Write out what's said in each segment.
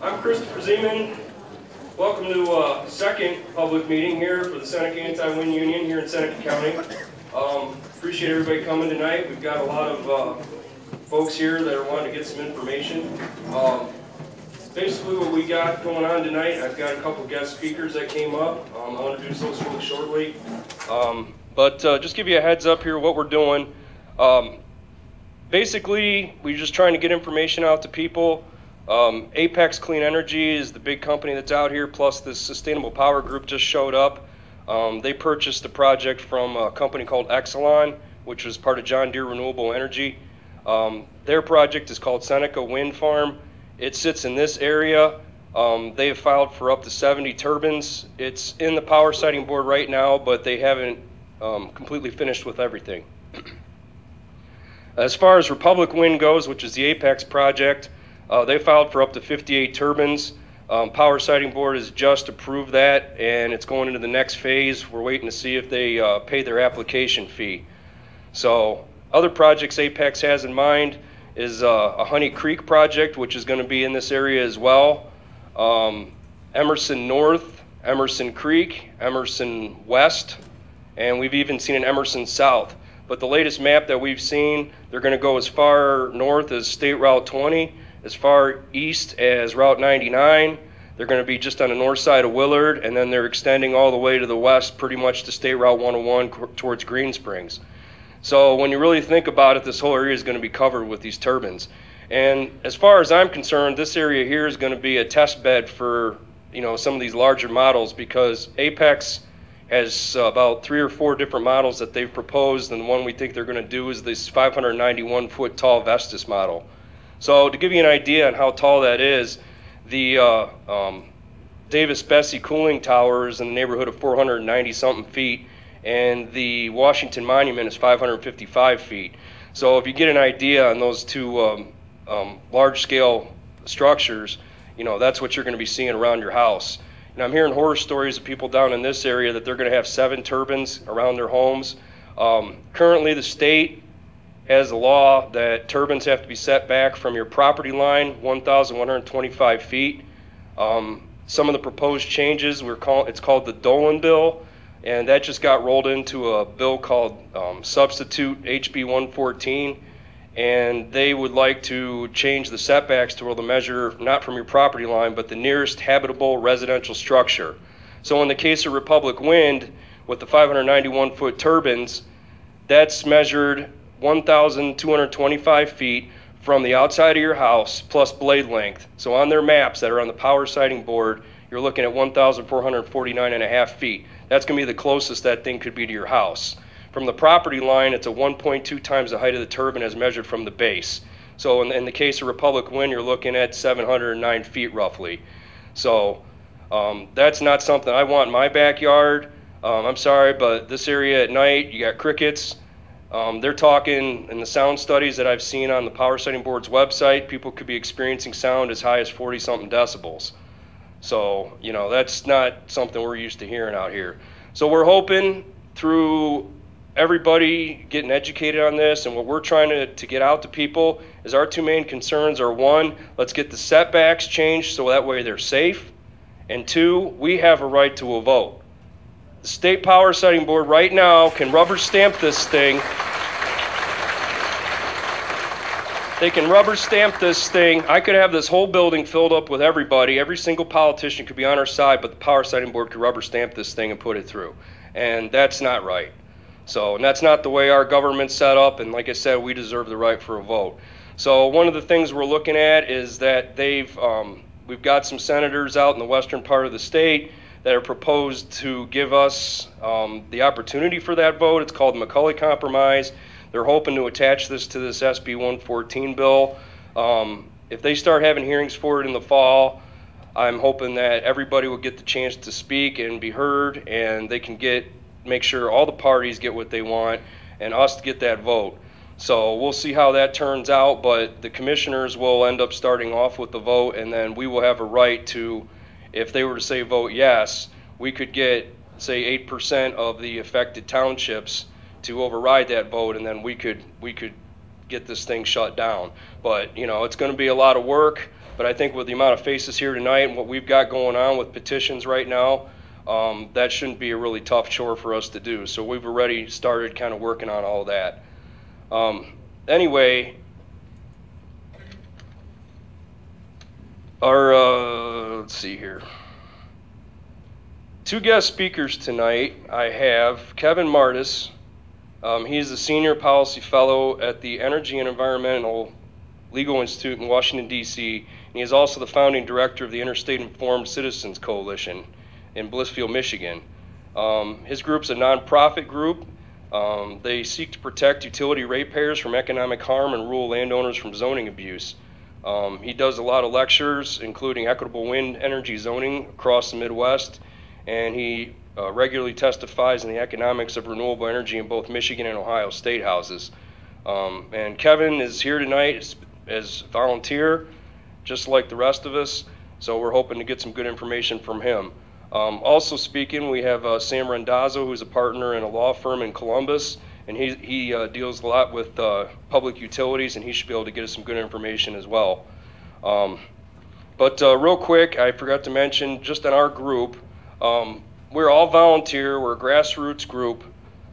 I'm Christopher Zeman. Welcome to a second public meeting here for the Seneca Anti-Wind Union here in Seneca County. Appreciate everybody coming tonight. We've got a lot of folks here that are wanting to get some information. Basically what we got going on tonight, I've got a couple guest speakers that came up. I'll introduce those really shortly. But just give you a heads up here what we're doing. Basically, we're just trying to get information out to people. Apex Clean Energy is the big company that's out here, plus this Sustainable Power Group just showed up. They purchased a project from a company called Exelon, which was part of John Deere Renewable Energy. Their project is called Seneca Wind Farm. It sits in this area. They have filed for up to 70 turbines. It's in the power siting board right now, but they haven't completely finished with everything. As far as Republic Wind goes, which is the Apex project, they filed for up to 58 turbines. Power siting board has just approved that, and it's going into the next phase. We're waiting to see if they pay their application fee. So other projects Apex has in mind is a Honey Creek project, which is going to be in this area as well. Emerson North, Emerson Creek, Emerson West, and we've even seen an Emerson South. But the latest map that we've seen, they're going to go as far north as State Route 20, as far east as Route 99. They're going to be just on the north side of Willard, and then they're extending all the way to the west, pretty much to State Route 101 towards Green Springs. So when you really think about it, this whole area is going to be covered with these turbines. And as far as I'm concerned, this area here is going to be a test bed for, some of these larger models, because Apex has about 3 or 4 different models that they've proposed, and the one we think they're going to do is this 591-foot tall Vestas model. So to give you an idea on how tall that is, the Davis-Besse cooling tower is in the neighborhood of 490-something feet, and the Washington Monument is 555 feet. So if you get an idea on those two large-scale structures, that's what you're going to be seeing around your house. And I'm hearing horror stories of people down in this area that they're going to have 7 turbines around their homes. Currently, the state has a law that turbines have to be set back from your property line 1,125 feet. Some of the proposed changes, it's called the Dolan Bill, and that just got rolled into a bill called Substitute HB 114, and they would like to change the setbacks to where they'll measure not from your property line, but the nearest habitable residential structure. So in the case of Republic Wind, with the 591-foot turbines, that's measured 1,225 feet from the outside of your house plus blade length. So on their maps that are on the power siting board, you're looking at 1,449.5 feet. That's going to be the closest that thing could be to your house. From the property line, it's a 1.2 times the height of the turbine as measured from the base. So in the case of Republic Wind, you're looking at 709 feet roughly. So that's not something I want in my backyard. I'm sorry, but this area at night, you got crickets. They're talking in the sound studies that I've seen on the Power Siting Board's website, people could be experiencing sound as high as 40-something decibels. So, that's not something we're used to hearing out here. So we're hoping through everybody getting educated on this, and what we're trying to get out to people is our 2 main concerns are, 1, let's get the setbacks changed so that way they're safe, and 2, we have a right to a vote. The State Power Siting Board right now can rubber stamp this thing. They can rubber stamp this thing. I could have this whole building filled up with everybody. Every single politician could be on our side, but the Power Siting Board could rubber stamp this thing and put it through. And that's not right. So, and that's not the way our government's set up, and like I said, we deserve the right for a vote. So one of the things we're looking at is that we've got some senators out in the western part of the state that are proposed to give us the opportunity for that vote. It's called the Mccully Compromise. They're hoping to attach this to this SB 114 bill. If they start having hearings for it in the fall, I'm hoping that everybody will get the chance to speak and be heard, and they can make sure all the parties get what they want and us to get that vote. So we'll see how that turns out, but the commissioners will end up starting off with the vote, and then we will have a right to, if they were to say vote yes, we could get, say, 8% of the affected townships to override that vote, and then we could get this thing shut down. But it's going to be a lot of work. But I think with the amount of faces here tonight and what we've got going on with petitions right now, that shouldn't be a really tough chore for us to do. So we've already started kind of working on all that. Anyway, let's see here. Two guest speakers tonight. I have Kevon Martis. He's a senior policy fellow at the Energy and Environmental Legal Institute in Washington, D.C. And he is also the founding director of the Interstate Informed Citizens Coalition in Blissfield, Michigan. His group's a nonprofit group. They seek to protect utility ratepayers from economic harm and rural landowners from zoning abuse. He does a lot of lectures, including equitable wind energy zoning across the Midwest, and he regularly testifies in the economics of renewable energy in both Michigan and Ohio state houses. And Kevon is here tonight as a volunteer, just like the rest of us, so we're hoping to get some good information from him. Also speaking, we have Sam Rendazzo, who's a partner in a law firm in Columbus, and he deals a lot with public utilities, and he should be able to get us some good information as well. But real quick, I forgot to mention, just in our group, we're all volunteer, we're a grassroots group,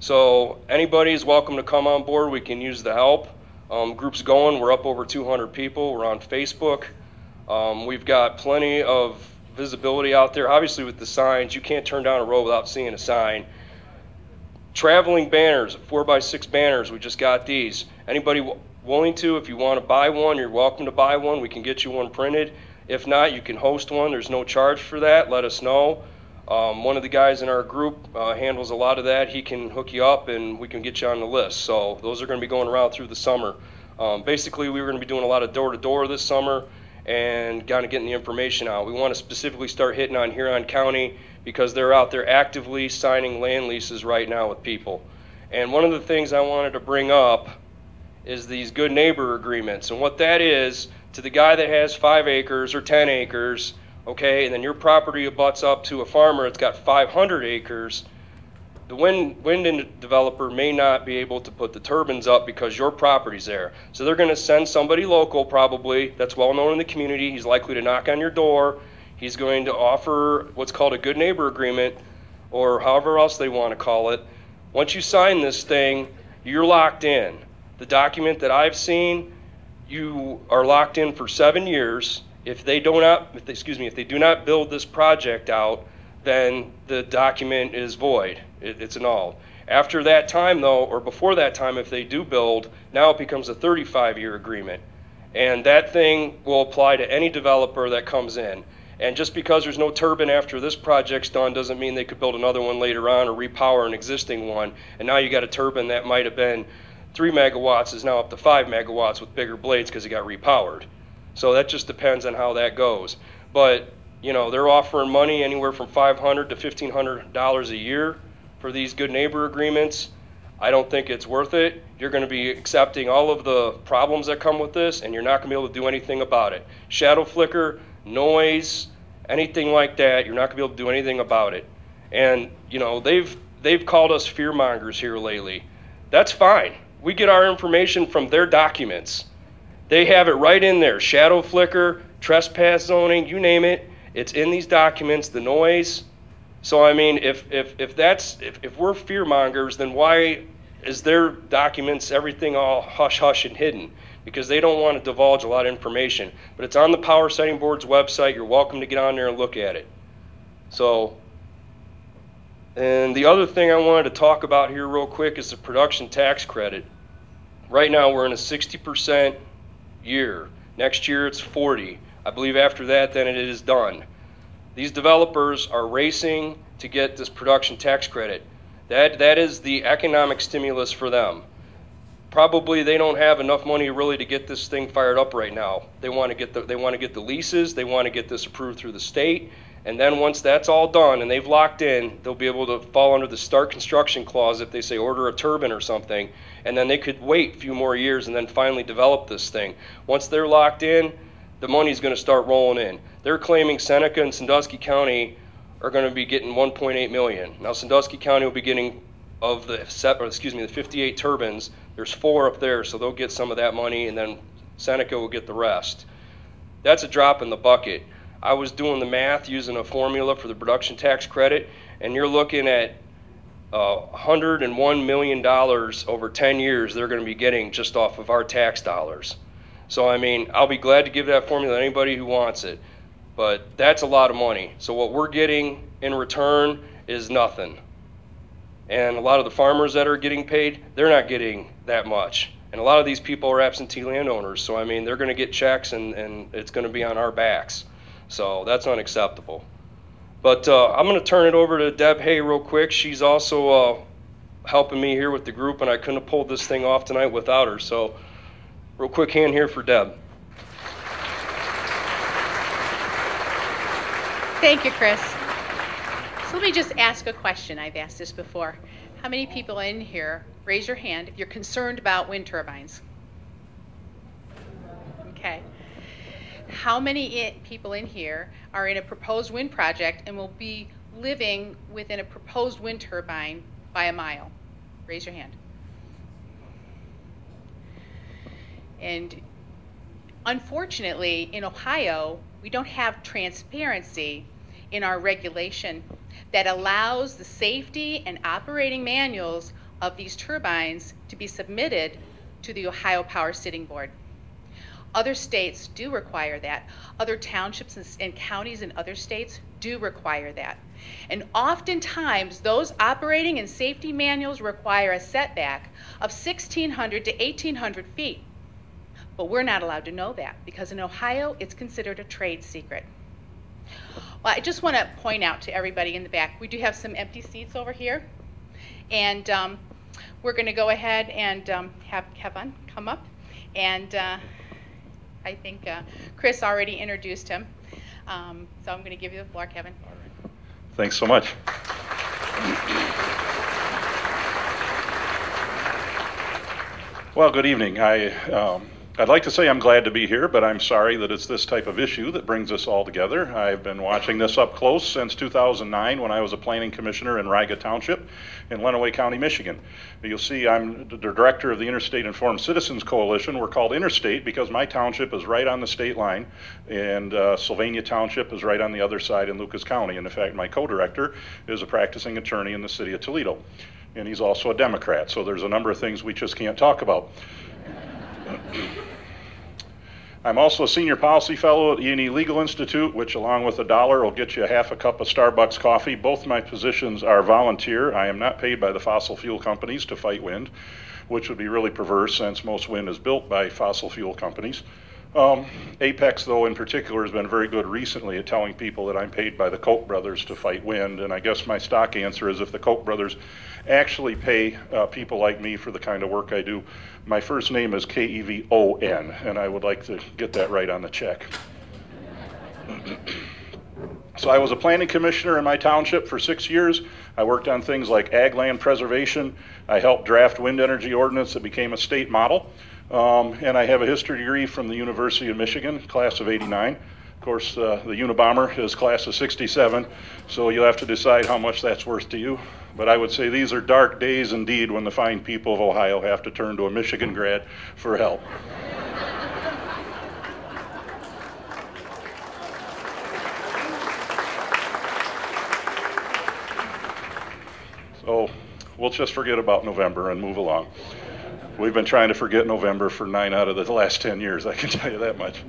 so anybody is welcome to come on board. We can use the help. Group's going, we're up over 200 people, we're on Facebook. We've got plenty of visibility out there. Obviously with the signs, you can't turn down a road without seeing a sign. Traveling banners, 4x6 banners, we just got these. Anybody willing to, if you want to buy one, you're welcome to buy one. We can get you one printed. If not, you can host one. There's no charge for that. Let us know. One of the guys in our group handles a lot of that. He can hook you up and we can get you on the list. So those are going to be going around through the summer. Basically, we were going to be doing a lot of door-to-door this summer and kind of getting the information out. We want to specifically start hitting on Huron County because they're out there actively signing land leases right now with people. And one of the things I wanted to bring up is these good neighbor agreements. And what that is, to the guy that has 5 acres or 10 acres, okay, and then your property abuts up to a farmer that's got 500 acres, the wind developer may not be able to put the turbines up because your property's there. So they're going to send somebody local, probably, that's well known in the community. He's likely to knock on your door. He's going to offer what's called a good neighbor agreement, or however else they want to call it. Once you sign this thing, you're locked in. The document that I've seen, you are locked in for 7 years. If they do not build this project out, then the document is void. It's annulled. After that time, though, or before that time, if they do build, now it becomes a 35-year agreement. And that thing will apply to any developer that comes in. And just because there's no turbine after this project's done doesn't mean they could build another one later on or repower an existing one. And now you got a turbine that might have been 3 megawatts is now up to 5 megawatts with bigger blades because it got repowered. So that just depends on how that goes. But, you know, they're offering money anywhere from $500 to $1,500 a year for these good neighbor agreements. I don't think it's worth it. You're going to be accepting all of the problems that come with this, and you're not going to be able to do anything about it. Shadow flicker, noise, anything like that, you're not going to be able to do anything about it. And, you know, they've called us fear mongers here lately. That's fine. We get our information from their documents. They have it right in there. Shadow flicker, trespass zoning, you name it. It's in these documents, the noise. So I mean, if we're fear mongers, then why is their documents everything all hush hush and hidden? Because they don't want to divulge a lot of information. But it's on the Power Siting Board's website. You're welcome to get on there and look at it. So, and the other thing I wanted to talk about here real quick is the production tax credit. Right now we're in a 60% year. Next year it's 40. I believe after that then it is done. These developers are racing to get this production tax credit. That is the economic stimulus for them. Probably they don't have enough money really to get this thing fired up right now. They want to get the leases, they want to get this approved through the state, and then once that's all done and they've locked in, they'll be able to fall under the start construction clause if they say order a turbine or something, and then they could wait a few more years and then finally develop this thing. Once they're locked in, the money's going to start rolling in. They're claiming Seneca and Sandusky County are going to be getting $1.8 million. Now Sandusky County will be getting of the 58 turbines. There's 4 up there, so they'll get some of that money, and then Seneca will get the rest. That's a drop in the bucket. I was doing the math using a formula for the production tax credit, and you're looking at $101 million over 10 years they're going to be getting just off of our tax dollars. So, I mean, I'll be glad to give that formula to anybody who wants it, but that's a lot of money. So what we're getting in return is nothing. And a lot of the farmers that are getting paid, they're not getting that much. And a lot of these people are absentee landowners, so I mean, they're going to get checks and it's going to be on our backs. So that's unacceptable. But I'm going to turn it over to Deb Hay real quick. She's also helping me here with the group, and I couldn't have pulled this thing off tonight without her. So real quick hand here for Deb. Thank you, Chris. So let me just ask a question. I've asked this before. How many people in here, raise your hand if you're concerned about wind turbines? Okay. How many people in here are in a proposed wind project and will be living within a proposed wind turbine by a mile? Raise your hand. And unfortunately, in Ohio, we don't have transparency in our regulation that allows the safety and operating manuals of these turbines to be submitted to the Ohio Power Sitting Board. Other states do require that. Other townships and counties in other states do require that. And oftentimes, those operating and safety manuals require a setback of 1,600 to 1,800 feet. But we're not allowed to know that because in Ohio, it's considered a trade secret. Well, I just want to point out to everybody in the back, we do have some empty seats over here. And we're going to go ahead and have Kevon come up. And I think Chris already introduced him. So I'm going to give you the floor, Kevon. All right. Thanks so much. Well, good evening. I'd like to say I'm glad to be here, but I'm sorry that it's this type of issue that brings us all together. I've been watching this up close since 2009 when I was a planning commissioner in Riga Township in Lenawee County, Michigan. You'll see I'm the director of the Interstate Informed Citizens Coalition. We're called Interstate because my township is right on the state line, and Sylvania Township is right on the other side in Lucas County. And in fact, my co-director is a practicing attorney in the city of Toledo, and he's also a Democrat. So there's a number of things we just can't talk about. I'm also a senior policy fellow at E&E Legal Institute, which along with $1 will get you half a cup of Starbucks coffee. Both my positions are volunteer. I am not paid by the fossil fuel companies to fight wind, which would be really perverse since most wind is built by fossil fuel companies. Apex, though, in particular, has been very good recently at telling people that I'm paid by the Koch brothers to fight wind, and I guess my stock answer is if the Koch brothers actually pay people like me for the kind of work I do. My first name is Kevon, and I would like to get that right on the check. So I was a planning commissioner in my township for 6 years. I worked on things like ag land preservation. I helped draft wind energy ordinance that became a state model. And I have a history degree from the University of Michigan, class of '89. Of course, the Unabomber is class of '67, so you'll have to decide how much that's worth to you. But I would say these are dark days indeed when the fine people of Ohio have to turn to a Michigan grad for help. So we'll just forget about November and move along. We've been trying to forget November for 9 out of the last 10 years, I can tell you that much.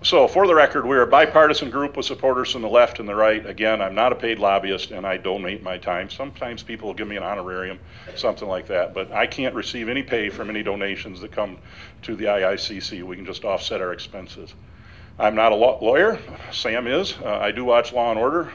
So for the record, we're a bipartisan group with supporters from the left and the right. Again, I'm not a paid lobbyist and I donate my time. Sometimes people will give me an honorarium, something like that, but I can't receive any pay from any donations that come to the IICC. We can just offset our expenses. I'm not a lawyer, Sam is. I do watch Law and Order.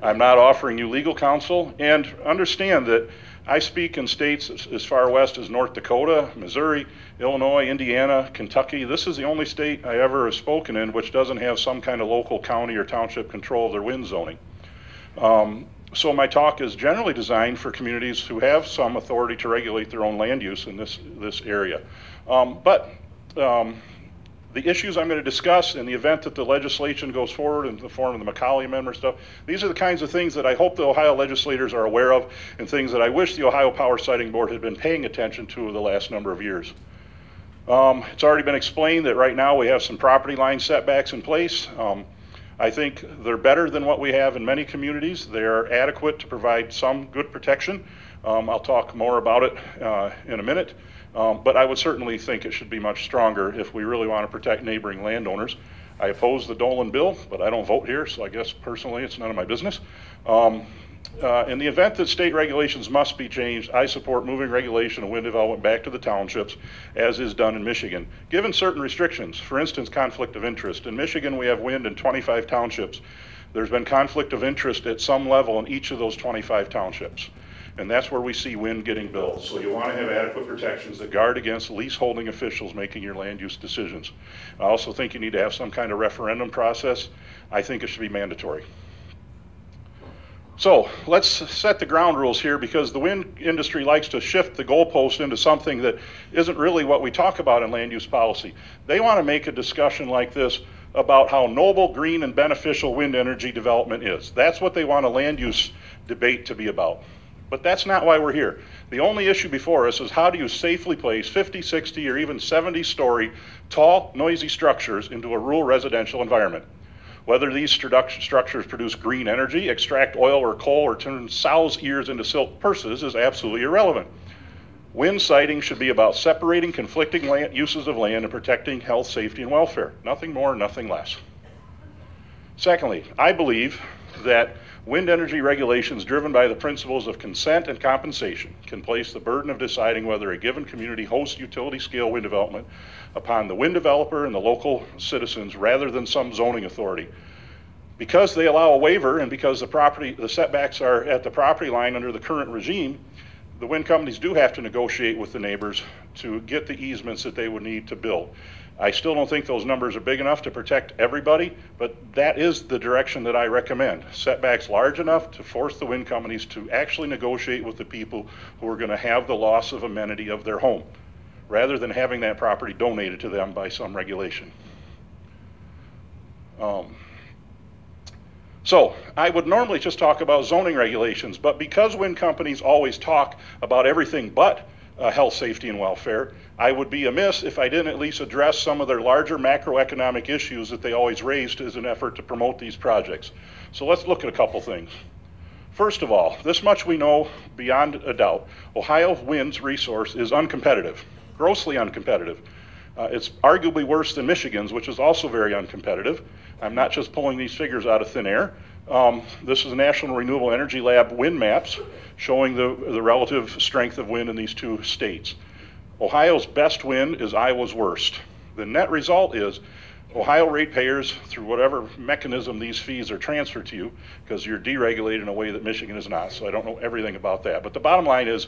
I'm not offering you legal counsel, and understand that I speak in states as far west as North Dakota, Missouri, Illinois, Indiana, Kentucky. This is the only state I ever have spoken in which doesn't have some kind of local county or township control of their wind zoning. So my talk is generally designed for communities who have some authority to regulate their own land use in this area. The issues I'm going to discuss in the event that the legislation goes forward in the form of the Mccully Member stuff, these are the kinds of things that I hope the Ohio legislators are aware of and things that I wish the Ohio Power Siting Board had been paying attention to the last number of years. It's already been explained that right now we have some property line setbacks in place. I think they're better than what we have in many communities. They're adequate to provide some good protection. I'll talk more about it in a minute, but I would certainly think it should be much stronger if we really want to protect neighboring landowners. I oppose the Dolan bill, but I don't vote here, so I guess personally it's none of my business. In the event that state regulations must be changed, I support moving regulation of wind development back to the townships, as is done in Michigan, given certain restrictions. For instance, conflict of interest. In Michigan, we have wind in 25 townships. There's been conflict of interest at some level in each of those 25 townships. And that's where we see wind getting built. So you want to have adequate protections that guard against leaseholding officials making your land use decisions. I also think you need to have some kind of referendum process. I think it should be mandatory. So let's set the ground rules here, because the wind industry likes to shift the goalpost into something that isn't really what we talk about in land use policy. They want to make a discussion like this about how noble, green, and beneficial wind energy development is. That's what they want a land use debate to be about. But that's not why we're here. The only issue before us is how do you safely place 50, 60, or even 70-story tall, noisy structures into a rural residential environment. Whether these structures produce green energy, extract oil or coal, or turn sows' ears into silk purses is absolutely irrelevant. Wind siting should be about separating conflicting uses of land and protecting health, safety, and welfare. Nothing more, nothing less. Secondly, I believe that wind energy regulations driven by the principles of consent and compensation can place the burden of deciding whether a given community hosts utility-scale wind development upon the wind developer and the local citizens rather than some zoning authority. Because they allow a waiver and because the setbacks are at the property line under the current regime, the wind companies do have to negotiate with the neighbors to get the easements that they would need to build. I still don't think those numbers are big enough to protect everybody, but that is the direction that I recommend. Setbacks large enough to force the wind companies to actually negotiate with the people who are going to have the loss of amenity of their home, rather than having that property donated to them by some regulation. So I would normally just talk about zoning regulations, but because wind companies always talk about everything but health, safety, and welfare, I would be amiss if I didn't at least address some of their larger macroeconomic issues that they always raised as an effort to promote these projects. So let's look at a couple things. First of all, this much we know beyond a doubt. Ohio wind's resource is uncompetitive, grossly uncompetitive. It's arguably worse than Michigan's, which is also very uncompetitive. I'm not just pulling these figures out of thin air. This is National Renewable Energy Lab wind maps showing the relative strength of wind in these two states. Ohio's best wind is Iowa's worst. The net result is Ohio ratepayers, through whatever mechanism these fees are transferred to you, because you're deregulated in a way that Michigan is not, so I don't know everything about that. But the bottom line is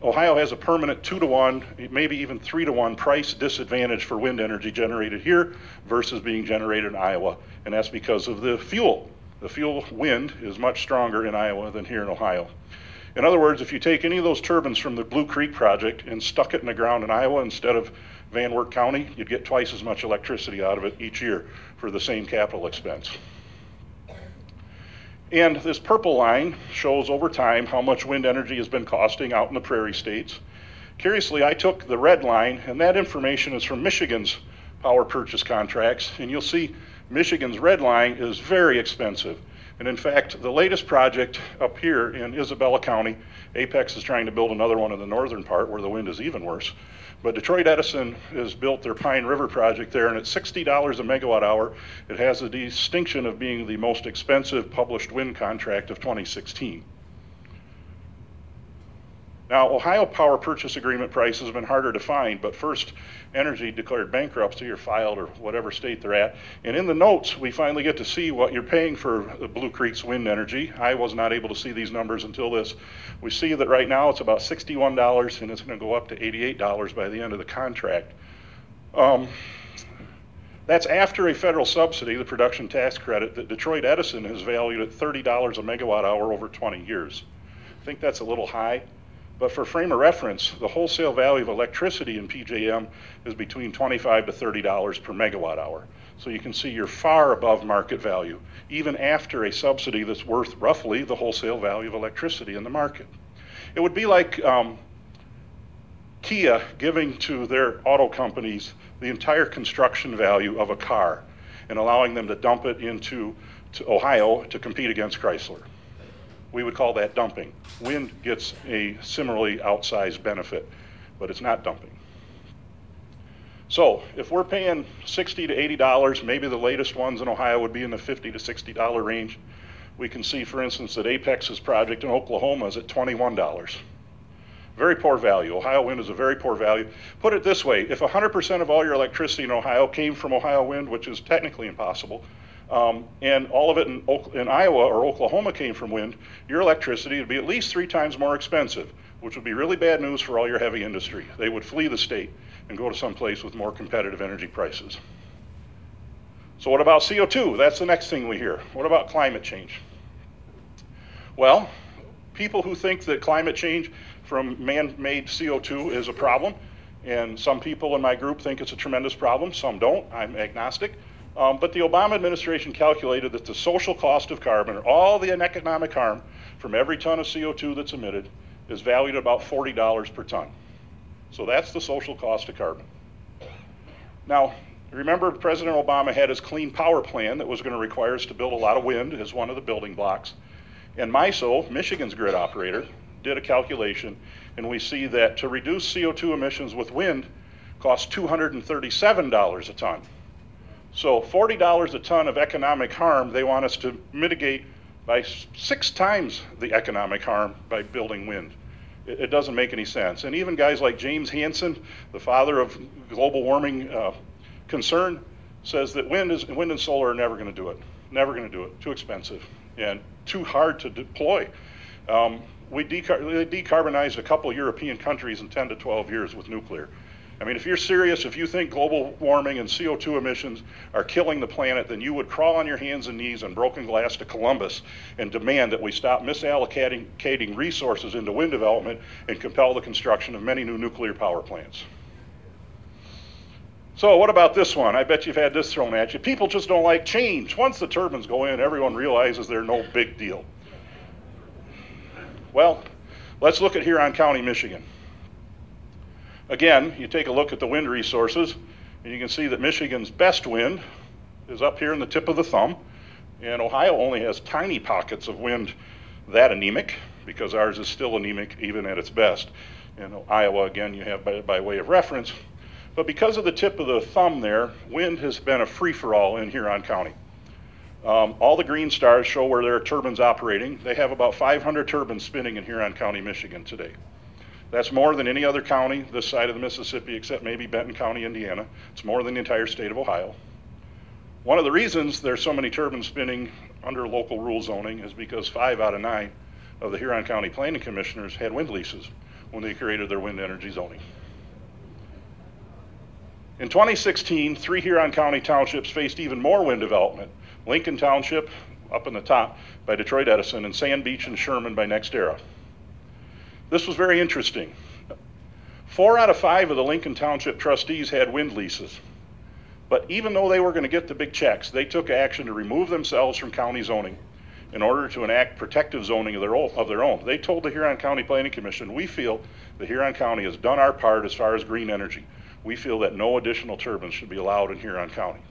Ohio has a permanent 2-to-1, maybe even 3-to-1 price disadvantage for wind energy generated here versus being generated in Iowa, and that's because of the fuel. The fuel wind is much stronger in Iowa than here in Ohio. In other words, if you take any of those turbines from the Blue Creek project and stuck it in the ground in Iowa instead of Van Wert County, you'd get twice as much electricity out of it each year for the same capital expense. And this purple line shows over time how much wind energy has been costing out in the prairie states. Curiously, I took the red line, and that information is from Michigan's power purchase contracts, and you'll see Michigan's red line is very expensive. And in fact, the latest project up here in Isabella County, Apex is trying to build another one in the northern part where the wind is even worse. But Detroit Edison has built their Pine River project there, and at $60 a megawatt hour, it has the distinction of being the most expensive published wind contract of 2016. Now, Ohio power purchase agreement prices have been harder to find, but First Energy declared bankruptcy or filed or whatever state they're at. And in the notes, we finally get to see what you're paying for Blue Creek's wind energy. I was not able to see these numbers until this. We see that right now it's about $61 and it's going to go up to $88 by the end of the contract. That's after a federal subsidy, the production tax credit, that Detroit Edison has valued at $30 a megawatt hour over 20 years. I think that's a little high. But for frame of reference, the wholesale value of electricity in PJM is between $25 to $30 per megawatt hour. So you can see you're far above market value, even after a subsidy that's worth roughly the wholesale value of electricity in the market. It would be like Kia giving to their auto companies the entire construction value of a car and allowing them to dump it into Ohio to compete against Chrysler. We would call that dumping. Wind gets a similarly outsized benefit, but it's not dumping. So if we're paying $60 to $80, maybe the latest ones in Ohio would be in the $50 to $60 range. We can see, for instance, that Apex's project in Oklahoma is at $21. Very poor value. Ohio wind is a very poor value. Put it this way, if 100% of all your electricity in Ohio came from Ohio wind, which is technically impossible, and all of it in Iowa or Oklahoma came from wind, your electricity would be at least 3 times more expensive, which would be really bad news for all your heavy industry. They would flee the state and go to some place with more competitive energy prices. So what about CO2? That's the next thing we hear. What about climate change? Well, people who think that climate change from man-made CO2 is a problem, and some people in my group think it's a tremendous problem, some don't, I'm agnostic. But the Obama administration calculated that the social cost of carbon, or all the economic harm from every ton of CO2 that's emitted, is valued at about $40 per ton. So that's the social cost of carbon. Now, remember President Obama had his clean power plan that was going to require us to build a lot of wind as one of the building blocks. And MISO, Michigan's grid operator, did a calculation, and we see that to reduce CO2 emissions with wind costs $237 a ton. So $40 a ton of economic harm, they want us to mitigate by 6 times the economic harm by building wind. It doesn't make any sense. And even guys like James Hansen, the father of global warming concern, says that wind and solar are never going to do it. Never going to do it. Too expensive and too hard to deploy. They decarbonized a couple European countries in 10 to 12 years with nuclear. I mean, if you're serious, if you think global warming and CO2 emissions are killing the planet, then you would crawl on your hands and knees on broken glass to Columbus and demand that we stop misallocating resources into wind development and compel the construction of many new nuclear power plants. So what about this one? I bet you've had this thrown at you. People just don't like change. Once the turbines go in, everyone realizes they're no big deal. Well, let's look at Huron County, Michigan. Again, you take a look at the wind resources, and you can see that Michigan's best wind is up here in the tip of the thumb, and Ohio only has tiny pockets of wind that anemic, because ours is still anemic even at its best. And Iowa, again, you have by way of reference. But because of the tip of the thumb there, wind has been a free-for-all in Huron County. All the green stars show where there are turbines operating. They have about 500 turbines spinning in Huron County, Michigan today. That's more than any other county this side of the Mississippi, except maybe Benton County, Indiana. It's more than the entire state of Ohio. One of the reasons there's so many turbines spinning under local rule zoning is because 5 out of 9 of the Huron County Planning Commissioners had wind leases when they created their wind energy zoning. In 2016, 3 Huron County townships faced even more wind development. Lincoln Township, up in the top, by Detroit Edison, and Sand Beach and Sherman by NextEra. This was very interesting. 4 out of 5 of the Lincoln Township trustees had wind leases. But even though they were going to get the big checks, they took action to remove themselves from county zoning in order to enact protective zoning of their own. They told the Huron County Planning Commission, we feel the Huron County has done our part as far as green energy. We feel that no additional turbines should be allowed in Huron County.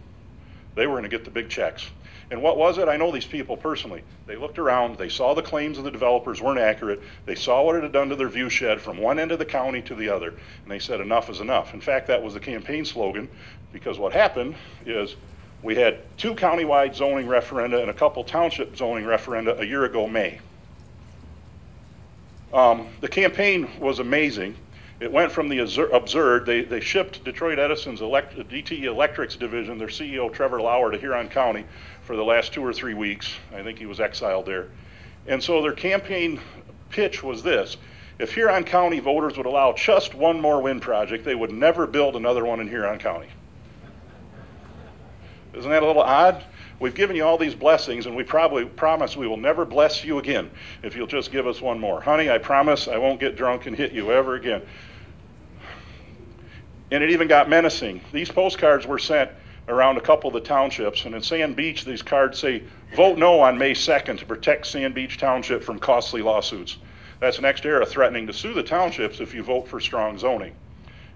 They were going to get the big checks. And what was it? I know these people personally. They looked around, they saw the claims of the developers weren't accurate, they saw what it had done to their view shed from one end of the county to the other, and they said enough is enough. In fact, that was the campaign slogan, because what happened is we had 2 countywide zoning referenda and a couple township zoning referenda a year ago, May. The campaign was amazing. It went from the absurd. They shipped Detroit Edison's DTE Electrics division, their CEO Trevor Lauer, to Huron County for the last 2 or 3 weeks. I think he was exiled there. And so their campaign pitch was this: if Huron County voters would allow just one more wind project, they would never build another one in Huron County. Isn't that a little odd? We've given you all these blessings, and we probably promise we will never bless you again if you'll just give us one more. Honey, I promise I won't get drunk and hit you ever again. And it even got menacing. These postcards were sent around a couple of the townships, and in Sand Beach, these cards say, vote no on May 2nd to protect Sand Beach Township from costly lawsuits. That's NextEra threatening to sue the townships if you vote for strong zoning.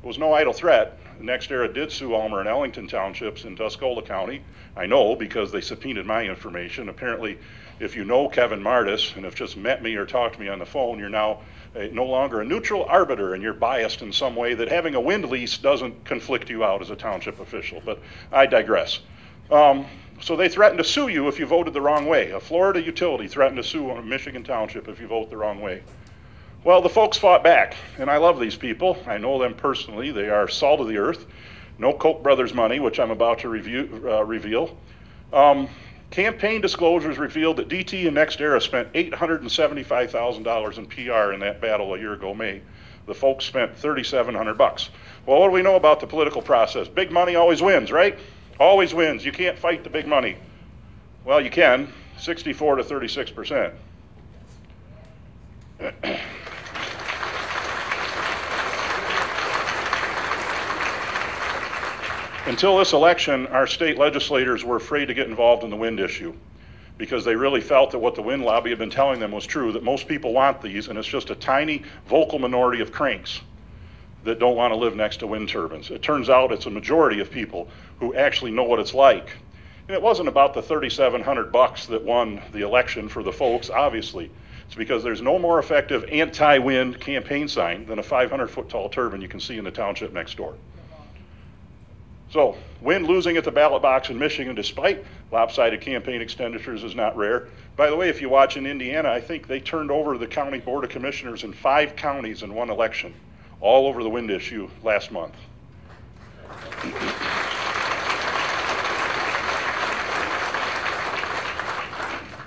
It was no idle threat. NextEra did sue Almer and Ellington townships in Tuscola County. I know because they subpoenaed my information. Apparently, if you know Kevon Martis and have just met me or talked to me on the phone, you're now no longer a neutral arbiter and you're biased in some way that having a wind lease doesn't conflict you out as a township official. But I digress. So they threatened to sue you if you voted the wrong way. A Florida utility threatened to sue a Michigan township if you vote the wrong way. Well, the folks fought back, and I love these people. I know them personally. They are salt of the earth. No Koch brothers money, which I'm about to reveal. Campaign disclosures revealed that DT and NextEra spent $875,000 in PR in that battle a year ago, May. The folks spent $3,700. Well, what do we know about the political process? Big money always wins, right? Always wins. You can't fight the big money. Well, you can, 64 to 36%. Until this election, our state legislators were afraid to get involved in the wind issue because they really felt that what the wind lobby had been telling them was true, that most people want these, and it's just a tiny vocal minority of cranks that don't want to live next to wind turbines. It turns out it's a majority of people who actually know what it's like. And it wasn't about the $3,700 that won the election for the folks, obviously. It's because there's no more effective anti-wind campaign sign than a 500-foot tall turbine you can see in the township next door. So, wind losing at the ballot box in Michigan despite lopsided campaign expenditures is not rare. By the way, if you watch in Indiana, I think they turned over the county board of commissioners in 5 counties in one election, all over the wind issue last month.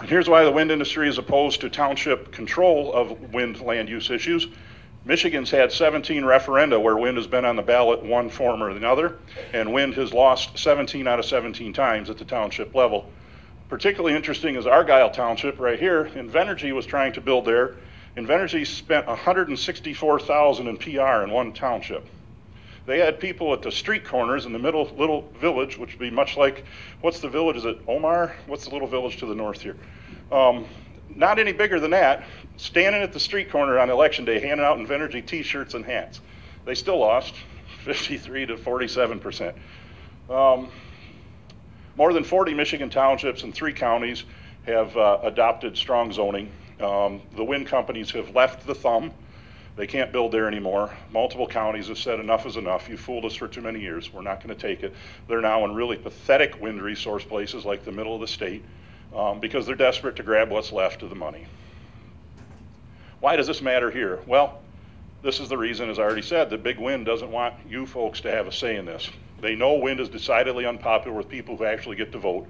And here's why the wind industry is opposed to township control of wind land use issues. Michigan's had 17 referenda where wind has been on the ballot in one form or another, and wind has lost 17 out of 17 times at the township level. Particularly interesting is Argyle Township right here. Invenergy was trying to build there. Invenergy spent $164,000 in PR in one township. They had people at the street corners in the middle little village, which would be much like, what's the village? Is it Omar? What's the little village to the north here? Not any bigger than that, standing at the street corner on election day handing out Invenergy t-shirts and hats. They still lost 53 to 47%. More than 40 Michigan townships and 3 counties have adopted strong zoning. The wind companies have left the thumb. They can't build there anymore. Multiple counties have said enough is enough. You fooled us for too many years. We're not going to take it. They're now in really pathetic wind resource places like the middle of the state because they're desperate to grab what's left of the money. Why does this matter here? Well, this is the reason, as I already said, that big wind doesn't want you folks to have a say in this. They know wind is decidedly unpopular with people who actually get to vote.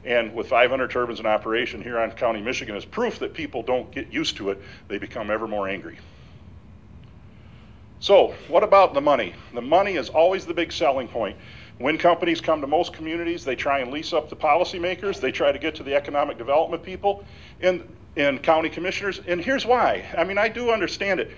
And with 500 turbines in operation here on County, Michigan, is proof that people don't get used to it. They become ever more angry. So what about the money? The money is always the big selling point. Wind companies come to most communities, they try and lease up the policymakers, they try to get to the economic development people and county commissioners, and here's why. I mean, I do understand it.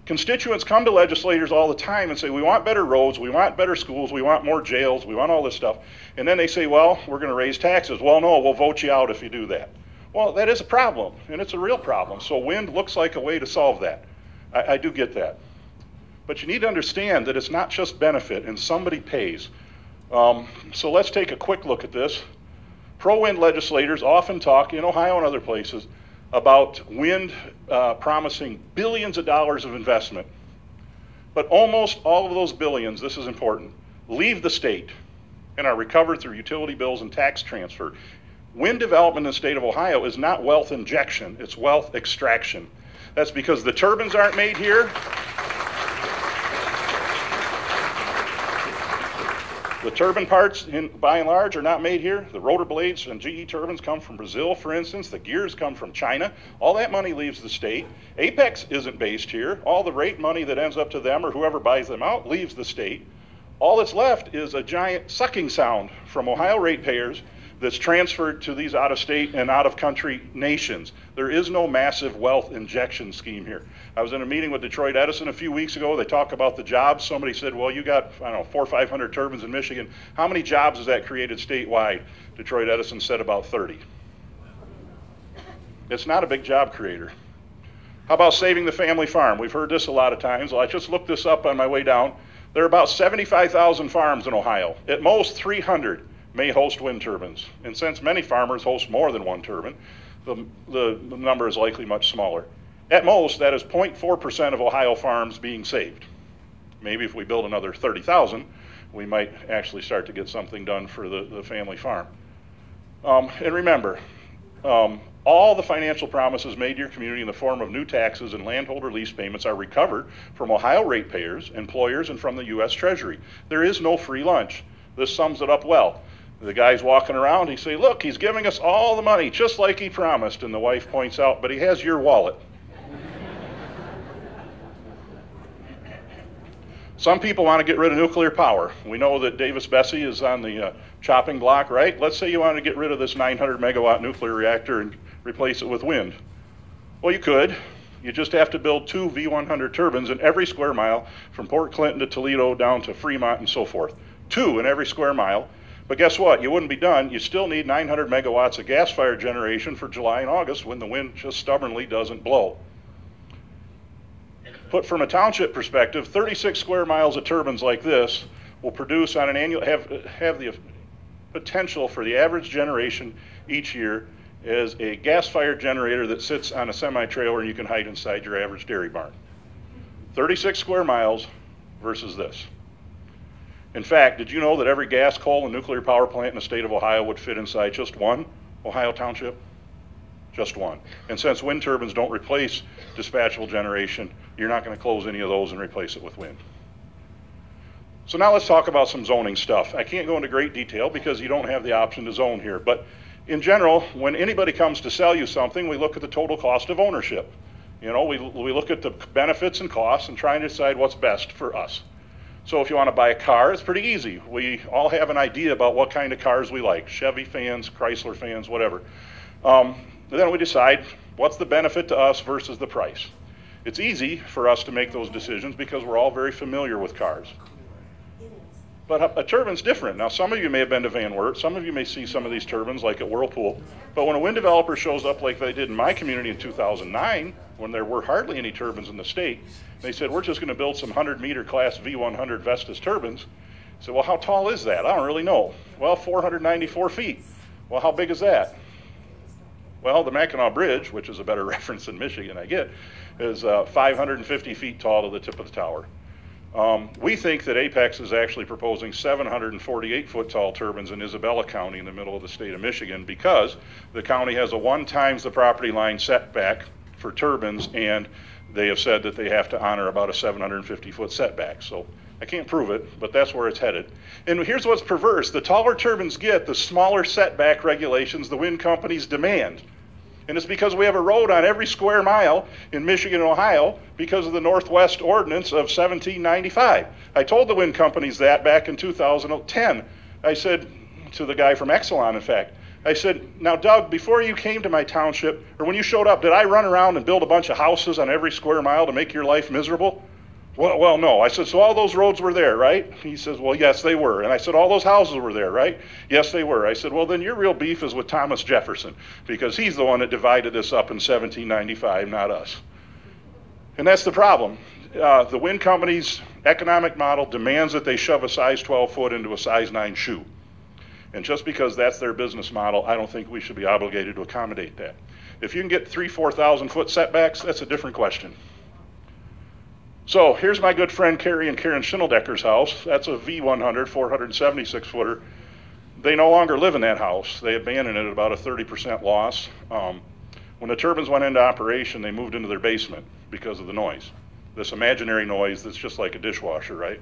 Constituents come to legislators all the time and say, we want better roads, we want better schools, we want more jails, we want all this stuff. And then they say, well, we're going to raise taxes. Well, no, we'll vote you out if you do that. Well, that is a problem, and it's a real problem. So wind looks like a way to solve that. I do get that. But you need to understand that it's not just benefit, and somebody pays. So let's take a quick look at this. Pro-wind legislators often talk, in Ohio and other places, about wind promising billions of dollars of investment. But almost all of those billions, this is important, leave the state and are recovered through utility bills and tax transfer. Wind development in the state of Ohio is not wealth injection, it's wealth extraction. That's because the turbines aren't made here. The turbine parts, by and large, are not made here. The rotor blades and GE turbines come from Brazil, for instance. The gears come from China. All that money leaves the state. Apex isn't based here. All the rate money that ends up to them or whoever buys them out leaves the state. All that's left is a giant sucking sound from Ohio ratepayers that's transferred to these out-of-state and out-of-country nations. There is no massive wealth injection scheme here. I was in a meeting with Detroit Edison a few weeks ago. They talk about the jobs. Somebody said, well, you got, I don't know, 400 or 500 turbines in Michigan. How many jobs has that created statewide? Detroit Edison said about 30. It's not a big job creator. How about saving the family farm? We've heard this a lot of times. Well, I just looked this up on my way down. There are about 75,000 farms in Ohio. At most, 300 may host wind turbines. And since many farmers host more than one turbine, the number is likely much smaller. At most, that is 0.4% of Ohio farms being saved. Maybe if we build another 30,000, we might actually start to get something done for the family farm. And remember, all the financial promises made to your community in the form of new taxes and landholder lease payments are recovered from Ohio ratepayers, employers, and from the U.S. Treasury. There is no free lunch. This sums it up well. The guy's walking around, he say, look, he's giving us all the money, just like he promised. And the wife points out, but he has your wallet. Some people want to get rid of nuclear power. We know that Davis-Besse is on the chopping block, right? Let's say you want to get rid of this 900 megawatt nuclear reactor and replace it with wind. Well, you could. You just have to build 2 V100 turbines in every square mile from Port Clinton to Toledo down to Fremont and so forth. 2 in every square mile. But guess what? You wouldn't be done. You still need 900 megawatts of gas-fired generation for July and August when the wind just stubbornly doesn't blow. Put from a township perspective, 36 square miles of turbines like this will produce on an annual, have the potential for the average generation each year as a gas-fired generator that sits on a semi-trailer and you can hide inside your average dairy barn. 36 square miles versus this. In fact, did you know that every gas, coal, and nuclear power plant in the state of Ohio would fit inside just one Ohio township? Just one. And since wind turbines don't replace dispatchable generation, you're not going to close any of those and replace it with wind. So now let's talk about some zoning stuff. I can't go into great detail because you don't have the option to zone here, but in general, when anybody comes to sell you something, we look at the total cost of ownership. You know, we look at the benefits and costs and try and decide what's best for us. So if you want to buy a car, it's pretty easy. We all have an idea about what kind of cars we like. Chevy fans, Chrysler fans, whatever. Then we decide what's the benefit to us versus the price. It's easy for us to make those decisions because we're all very familiar with cars. But a turbine's different. Now, some of you may have been to Van Wert. Some of you may see some of these turbines like at Whirlpool. But when a wind developer shows up like they did in my community in 2009, when there were hardly any turbines in the state, they said, we're just going to build some 100-meter class V100 Vestas turbines. I said, well, how tall is that? I don't really know. Well, 494 feet. Well, how big is that? Well, the Mackinac Bridge, which is a better reference than Michigan I get, is 550 feet tall to the tip of the tower. We think that Apex is actually proposing 748-foot tall turbines in Isabella County in the middle of the state of Michigan because the county has a 1 times the property line setback for turbines, and they have said that they have to honor about a 750-foot setback. So I can't prove it, but that's where it's headed. And here's what's perverse. The taller turbines get, the smaller setback regulations the wind companies demand. And it's because we have a road on every square mile in Michigan and Ohio because of the Northwest Ordinance of 1795. I told the wind companies that back in 2010. I said to the guy from Exelon, in fact, I said, now Doug, before you came to my township, or when you showed up, did I run around and build a bunch of houses on every square mile to make your life miserable? Well, no. I said, so all those roads were there, right? He says, well, yes, they were. And I said, all those houses were there, right? Yes, they were. I said, well, then your real beef is with Thomas Jefferson, because he's the one that divided this up in 1795, not us. And that's the problem. The wind company's economic model demands that they shove a size 12 foot into a size 9 shoe. And just because that's their business model, I don't think we should be obligated to accommodate that. If you can get 3,000 to 4,000 foot setbacks, that's a different question. So here's my good friend Carrie and Karen Schindeldecker's house. That's a V100, 476 footer. They no longer live in that house. They abandoned it at about a 30% loss. When the turbines went into operation, they moved into their basement because of the noise. This imaginary noise that's just like a dishwasher, right?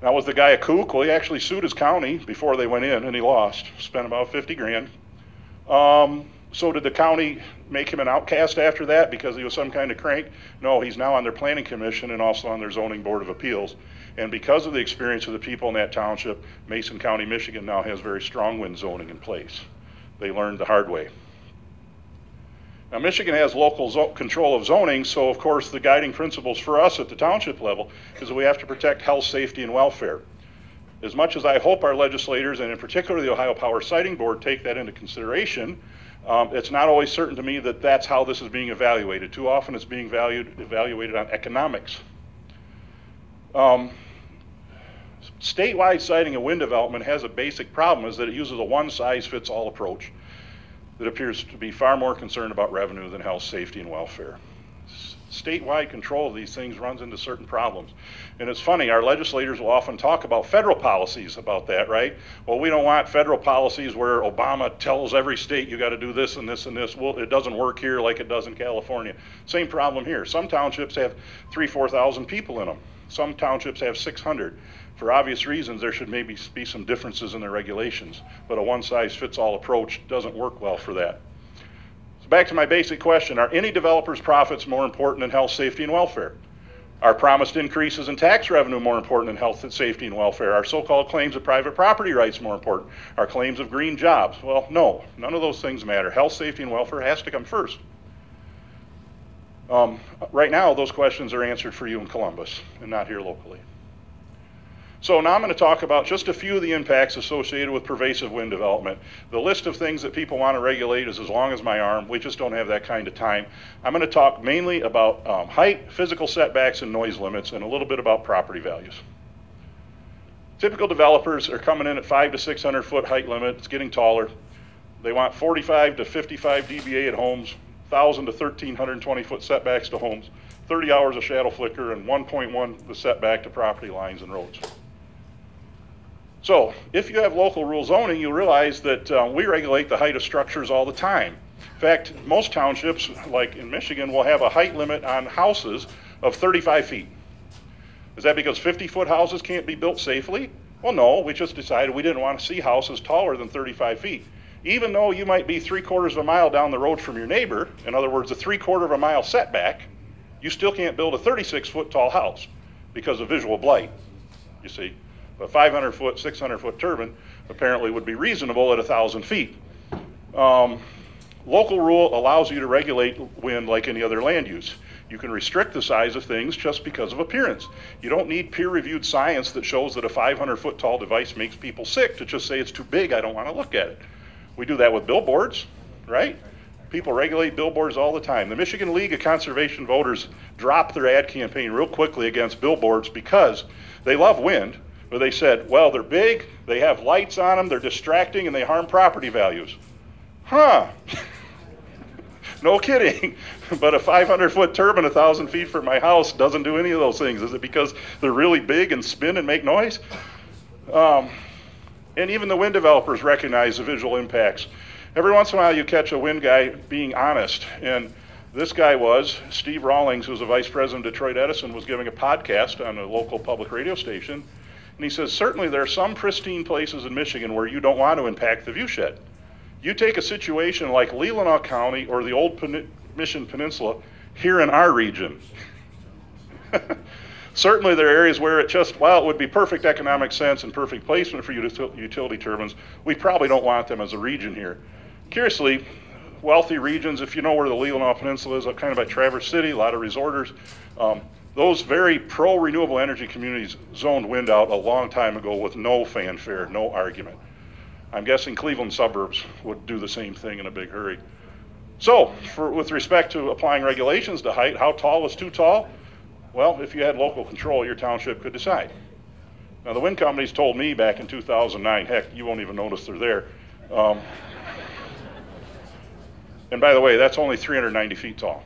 Now, was the guy a kook? Well, he actually sued his county before they went in, and he lost. Spent about 50 grand. So did the county make him an outcast after that because he was some kind of crank? No, he's now on their planning commission and also on their zoning board of appeals. And because of the experience of the people in that township, Mason County, Michigan now has very strong wind zoning in place. They learned the hard way. Now, Michigan has local control of zoning, so of course the guiding principles for us at the township level is that we have to protect health, safety, and welfare. As much as I hope our legislators, and in particular the Ohio Power Siting Board, take that into consideration, It's not always certain to me that that's how this is being evaluated. Too often it's being evaluated on economics. Statewide siting of wind development has a basic problem, is that it uses a one-size-fits-all approach that appears to be far more concerned about revenue than health, safety, and welfare. Statewide control of these things runs into certain problems. And it's funny, our legislators will often talk about federal policies about that, right? Well, we don't want federal policies where Obama tells every state you got to do this and this and this. Well, it doesn't work here like it does in California. Same problem here. Some townships have 3,000 to 4,000 people in them. Some townships have 600. For obvious reasons, there should maybe be some differences in their regulations, but a one-size-fits-all approach doesn't work well for that. So back to my basic question, are any developer's profits more important than health, safety, and welfare? Are promised increases in tax revenue more important than health, safety, and welfare? Are so-called claims of private property rights more important? Are claims of green jobs? Well, no, none of those things matter. Health, safety, and welfare has to come first. Right now, those questions are answered for you in Columbus and not here locally. So now I'm going to talk about just a few of the impacts associated with pervasive wind development. The list of things that people want to regulate is as long as my arm. We just don't have that kind of time. I'm going to talk mainly about height, physical setbacks, and noise limits, and a little bit about property values. Typical developers are coming in at 500 to 600 foot height limit. It's getting taller. They want 45 to 55 dBA at homes, 1,000 to 1,320 foot setbacks to homes, 30 hours of shadow flicker, and 1.1 the setback to property lines and roads. So if you have local rule zoning, you realize that we regulate the height of structures all the time. In fact, most townships, like in Michigan, will have a height limit on houses of 35 feet. Is that because 50-foot houses can't be built safely? Well, no, we just decided we didn't want to see houses taller than 35 feet. Even though you might be 3/4 of a mile down the road from your neighbor, in other words, a 3/4 of a mile setback, you still can't build a 36-foot tall house because of visual blight, you see. A 500-foot, 600-foot turbine apparently would be reasonable at 1,000 feet. Local rule allows you to regulate wind like any other land use. You can restrict the size of things just because of appearance. You don't need peer-reviewed science that shows that a 500-foot tall device makes people sick to just say it's too big, I don't want to look at it. We do that with billboards, right? People regulate billboards all the time. The Michigan League of Conservation Voters dropped their ad campaign real quickly against billboards because they love wind, but they said, well, they're big, they have lights on them, they're distracting, and they harm property values. Huh. No kidding. But a 500-foot turbine 1,000 feet from my house doesn't do any of those things. Is it because they're really big and spin and make noise? And even the wind developers recognize the visual impacts. Every once in a while you catch a wind guy being honest, and this guy was, Steve Rawlings, who's the vice president of Detroit Edison, was giving a podcast on a local public radio station. And he says, certainly there are some pristine places in Michigan where you don't want to impact the viewshed. You take a situation like Leelanau County or the old Mission Peninsula here in our region. Certainly there are areas where it just, well, it would be perfect economic sense and perfect placement for utility turbines. We probably don't want them as a region here. Curiously, wealthy regions, if you know where the Leelanau Peninsula is, kind of by Traverse City, a lot of resorters, those very pro-renewable energy communities zoned wind out a long time ago with no fanfare, no argument. I'm guessing Cleveland suburbs would do the same thing in a big hurry. So, with respect to applying regulations to height, how tall is too tall? Well, if you had local control, your township could decide. Now, the wind companies told me back in 2009, heck, you won't even notice they're there. And by the way, that's only 390 feet tall.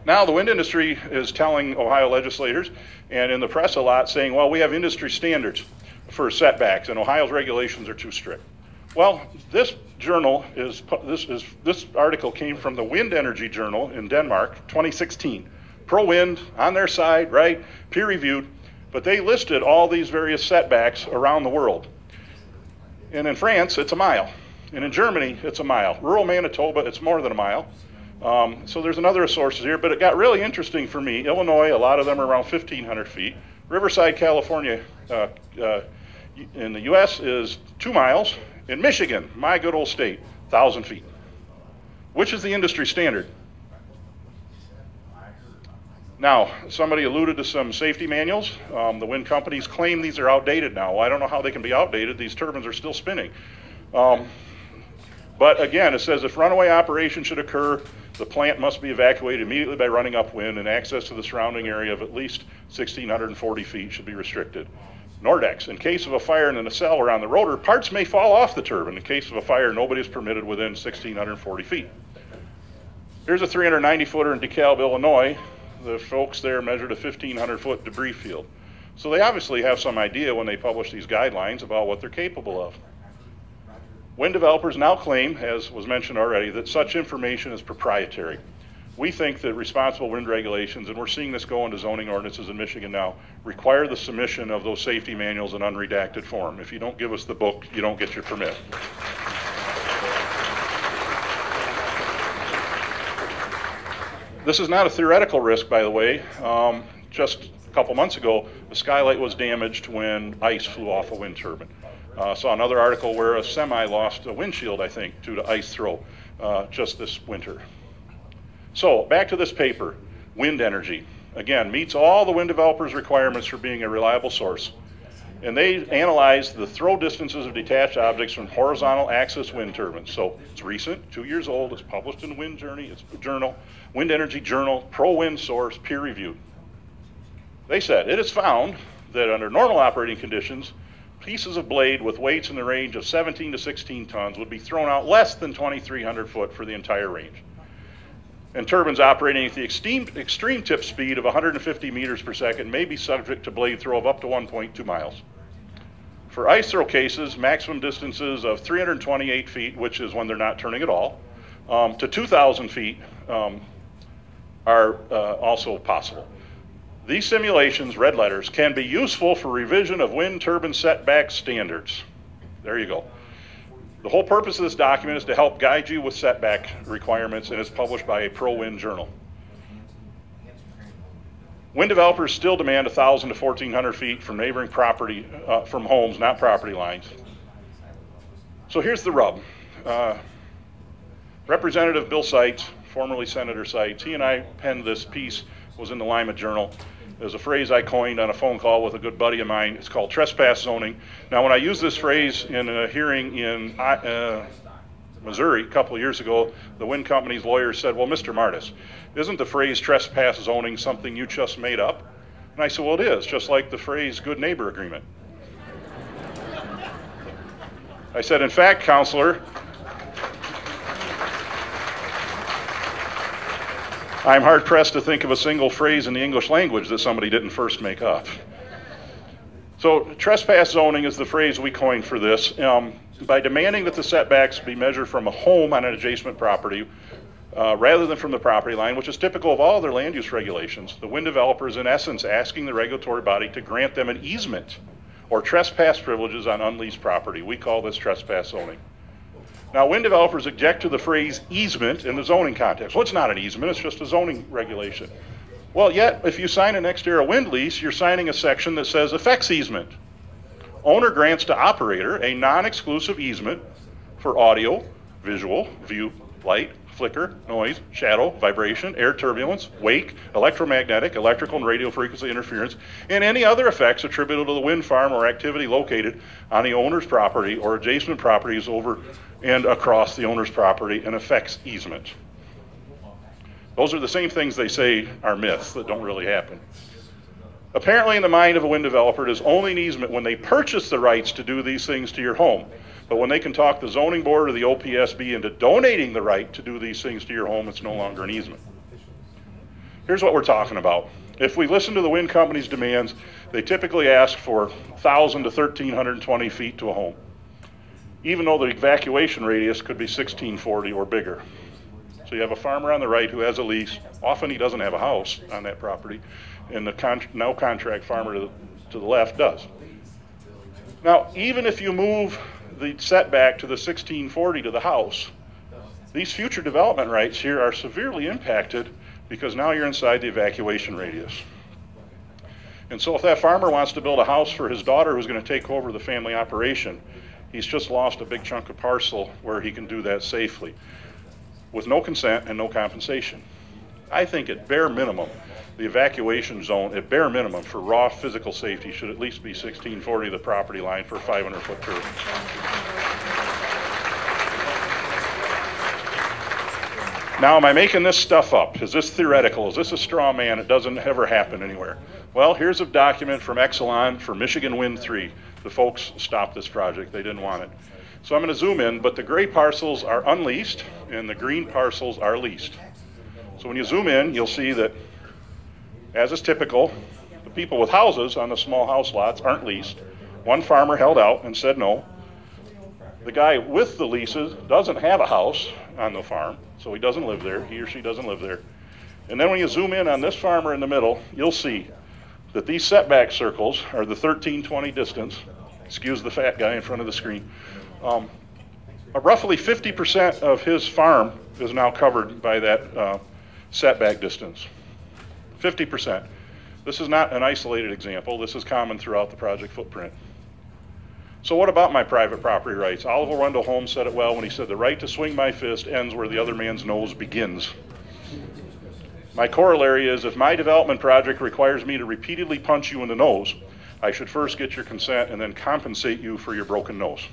Now the wind industry is telling Ohio legislators and in the press a lot saying, well, we have industry standards for setbacks and Ohio's regulations are too strict. Well, this article came from the Wind Energy Journal in Denmark, 2016. Pro-wind, on their side, right, peer-reviewed, but they listed all these various setbacks around the world. And in France, it's a mile. And in Germany, it's a mile. Rural Manitoba, it's more than a mile. So there's another sources here, but it got really interesting for me. Illinois, a lot of them are around 1,500 feet. Riverside, California, in the US is 2 miles. In Michigan, my good old state, 1,000 feet. Which is the industry standard? Now, somebody alluded to some safety manuals. The wind companies claim these are outdated now. Well, I don't know how they can be outdated. These turbines are still spinning. But But again, it says if runaway operation should occur, the plant must be evacuated immediately by running upwind, and access to the surrounding area of at least 1,640 feet should be restricted. Nordex, in case of a fire in the nacelle or on the rotor, parts may fall off the turbine. In case of a fire, nobody is permitted within 1,640 feet. Here's a 390-footer in DeKalb, Illinois. The folks there measured a 1,500-foot debris field. So they obviously have some idea when they publish these guidelines about what they're capable of. Wind developers now claim, as was mentioned already, that such information is proprietary. We think that responsible wind regulations, and we're seeing this go into zoning ordinances in Michigan now, require the submission of those safety manuals in unredacted form. If you don't give us the book, you don't get your permit. This is not a theoretical risk, by the way. Just a couple months ago, the skylight was damaged when ice flew off a wind turbine. Saw another article where a semi lost a windshield, I think, due to ice throw just this winter. So back to this paper, wind energy. Again, meets all the wind developers' requirements for being a reliable source. And they analyzed the throw distances of detached objects from horizontal axis wind turbines. So it's recent, 2 years old, it's published in the Wind Journal, Wind Energy Journal, pro-wind source, peer-reviewed. They said, it is found that under normal operating conditions, pieces of blade with weights in the range of 17 to 16 tons would be thrown out less than 2,300 foot for the entire range. And turbines operating at the extreme tip speed of 150 meters per second may be subject to blade throw of up to 1.2 miles. For ice throw cases, maximum distances of 328 feet, which is when they're not turning at all, to 2,000 feet are also possible. These simulations, red letters, can be useful for revision of wind turbine setback standards. There you go. The whole purpose of this document is to help guide you with setback requirements, and it's published by a pro-wind journal. Wind developers still demand 1,000 to 1,400 feet from neighboring property, from homes, not property lines. So here's the rub. Representative Bill Seitz, formerly Senator Seitz, he and I penned this piece, was in the Lima Journal. There's a phrase I coined on a phone call with a good buddy of mine. It's called trespass zoning. Now, when I used this phrase in a hearing in Missouri a couple of years ago, the wind company's lawyer said, well, Mr. Martis, isn't the phrase trespass zoning something you just made up? And I said, well, it is, just like the phrase good neighbor agreement. I said, in fact, counselor, I'm hard-pressed to think of a single phrase in the English language that somebody didn't first make up. So trespass zoning is the phrase we coined for this. By demanding that the setbacks be measured from a home on an adjacent property rather than from the property line, which is typical of all their land use regulations, the wind developer is in essence asking the regulatory body to grant them an easement or trespass privileges on unleased property. We call this trespass zoning. Now, wind developers object to the phrase easement in the zoning context. Well, it's not an easement, it's just a zoning regulation. Well, yet, if you sign an NextEra wind lease, you're signing a section that says effects easement. Owner grants to operator a non-exclusive easement for audio, visual, view, light, flicker, noise, shadow, vibration, air turbulence, wake, electromagnetic, electrical and radio frequency interference, and any other effects attributable to the wind farm or activity located on the owner's property or adjacent properties over and across the owner's property, and effects easement. Those are the same things they say are myths that don't really happen. Apparently in the mind of a wind developer, it is only an easement when they purchase the rights to do these things to your home. But when they can talk the zoning board or the OPSB into donating the right to do these things to your home, it's no longer an easement. Here's what we're talking about. If we listen to the wind company's demands, they typically ask for 1,000 to 1,320 feet to a home, even though the evacuation radius could be 1,640 or bigger. So you have a farmer on the right who has a lease. Often he doesn't have a house on that property, and the no contract farmer to the left does. Now, even if you move the setback to the 1,640 to the house, these future development rights here are severely impacted because now you're inside the evacuation radius. And so if that farmer wants to build a house for his daughter who's going to take over the family operation, he's just lost a big chunk of parcel where he can do that safely with no consent and no compensation. I think at bare minimum, the evacuation zone, at bare minimum for raw physical safety, should at least be 1,640 the property line for a 500-foot turbine. Now, am I making this stuff up? Is this theoretical? Is this a straw man? It doesn't ever happen anywhere. Well, here's a document from Exelon for Michigan Wind 3. The folks stopped this project. They didn't want it. So I'm going to zoom in, but the gray parcels are unleased and the green parcels are leased. So when you zoom in, you'll see that, as is typical, the people with houses on the small house lots aren't leased. One farmer held out and said no. The guy with the leases doesn't have a house on the farm, so he doesn't live there. He or she doesn't live there. And then when you zoom in on this farmer in the middle, you'll see that these setback circles are the 1320 distance. Excuse the fat guy in front of the screen. Roughly 50% of his farm is now covered by that setback distance. 50%. This is not an isolated example. This is common throughout the project footprint. So what about my private property rights? Oliver Wendell Holmes said it well when he said, "The right to swing my fist ends where the other man's nose begins." My corollary is, if my development project requires me to repeatedly punch you in the nose, I should first get your consent and then compensate you for your broken nose.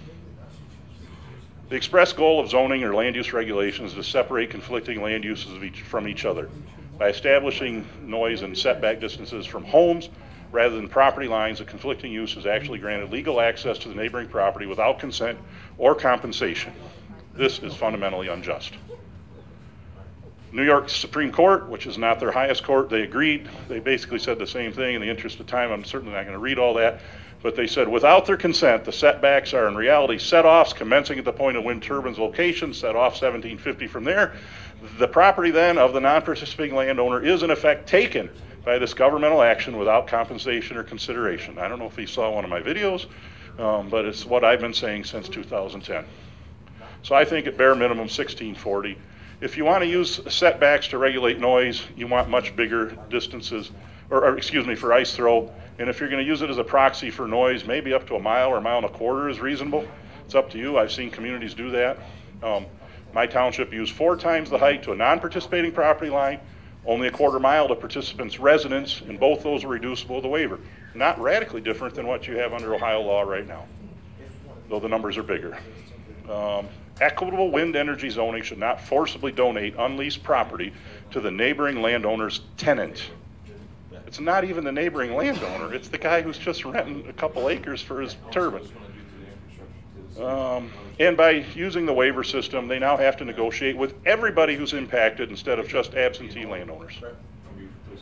The express goal of zoning or land use regulations is to separate conflicting land uses from each other by establishing noise and setback distances from homes. Rather than property lines, the conflicting use is actually granted legal access to the neighboring property without consent or compensation. This is fundamentally unjust. New York Supreme Court, which is not their highest court, they agreed. They basically said the same thing. In the interest of time, I'm certainly not going to read all that. But they said, without their consent, the setbacks are in reality set-offs commencing at the point of wind turbines location, set off 1750 from there. The property then of the non-participating landowner is in effect taken by this governmental action without compensation or consideration. I don't know if he saw one of my videos, but it's what I've been saying since 2010. So I think at bare minimum 1640. If you want to use setbacks to regulate noise, you want much bigger distances, or excuse me, for ice throw. And if you're going to use it as a proxy for noise, maybe up to a mile or a mile and a quarter is reasonable. It's up to you. I've seen communities do that. My township used 4 times the height to a non-participating property line, only a quarter mile to participants' residence, and both those were reducible with a waiver. Not radically different than what you have under Ohio law right now, though the numbers are bigger. Equitable wind energy zoning should not forcibly donate unleased property to the neighboring landowner's tenant. It's not even the neighboring landowner, it's the guy who's just renting a couple acres for his turbine. And by using the waiver system, they now have to negotiate with everybody who's impacted instead of just absentee landowners.